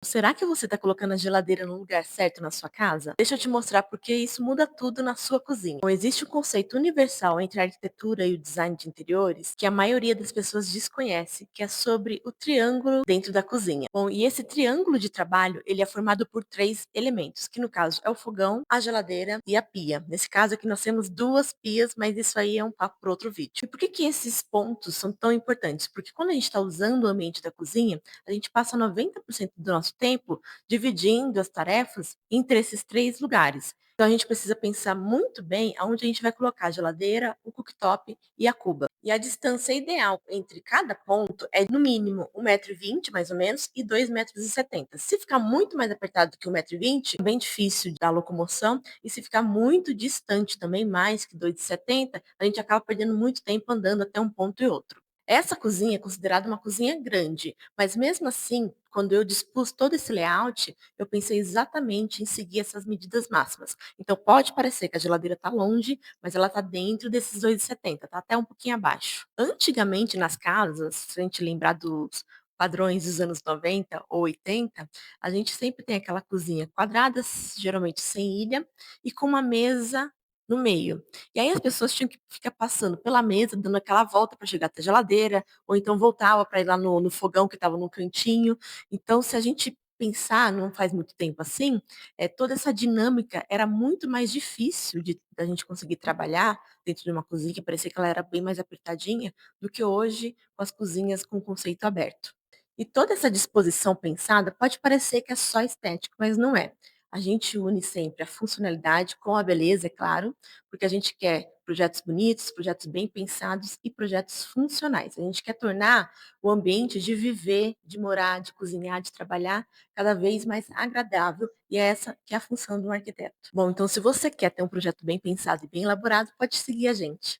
será que você está colocando a geladeira no lugar certo na sua casa? Deixa eu te mostrar porque isso muda tudo na sua cozinha. Bom, existe um conceito universal entre a arquitetura e o design de interiores que a maioria das pessoas desconhece, que é sobre o triângulo dentro da cozinha. Bom, e esse triângulo de trabalho, ele é formado por três elementos, que no caso é o fogão, a geladeira e a pia. Nesse caso aqui nós temos duas pias, mas isso aí é um papo para outro vídeo. E por que que esses pontos são tão importantes? Porque quando a gente está usando o ambiente da cozinha, a gente passa 90% do nosso tempo dividindo as tarefas entre esses três lugares. Então a gente precisa pensar muito bem aonde a gente vai colocar a geladeira, o cooktop e a cuba. E a distância ideal entre cada ponto é no mínimo 1,20 m mais ou menos e 2,70 m. Se ficar muito mais apertado que 1,20 m, é bem difícil da locomoção, e se ficar muito distante também, mais que 2,70 m, a gente acaba perdendo muito tempo andando até um ponto e outro. Essa cozinha é considerada uma cozinha grande, mas mesmo assim, quando eu dispus todo esse layout, eu pensei exatamente em seguir essas medidas máximas. Então pode parecer que a geladeira está longe, mas ela está dentro desses 2,70, está até um pouquinho abaixo. Antigamente nas casas, se a gente lembrar dos padrões dos anos 90 ou 80, a gente sempre tem aquela cozinha quadrada, geralmente sem ilha, e com uma mesa no meio. E aí as pessoas tinham que ficar passando pela mesa, dando aquela volta para chegar até a geladeira, ou então voltava para ir lá no fogão que estava no cantinho. Então, se a gente pensar, não faz muito tempo assim, toda essa dinâmica era muito mais difícil da gente conseguir trabalhar dentro de uma cozinha, que parecia que ela era bem mais apertadinha, do que hoje com as cozinhas com conceito aberto. E toda essa disposição pensada pode parecer que é só estético, mas não é. A gente une sempre a funcionalidade com a beleza, é claro, porque a gente quer projetos bonitos, projetos bem pensados e projetos funcionais. A gente quer tornar o ambiente de viver, de morar, de cozinhar, de trabalhar cada vez mais agradável, e é essa que é a função do arquiteto. Bom, então se você quer ter um projeto bem pensado e bem elaborado, pode seguir a gente.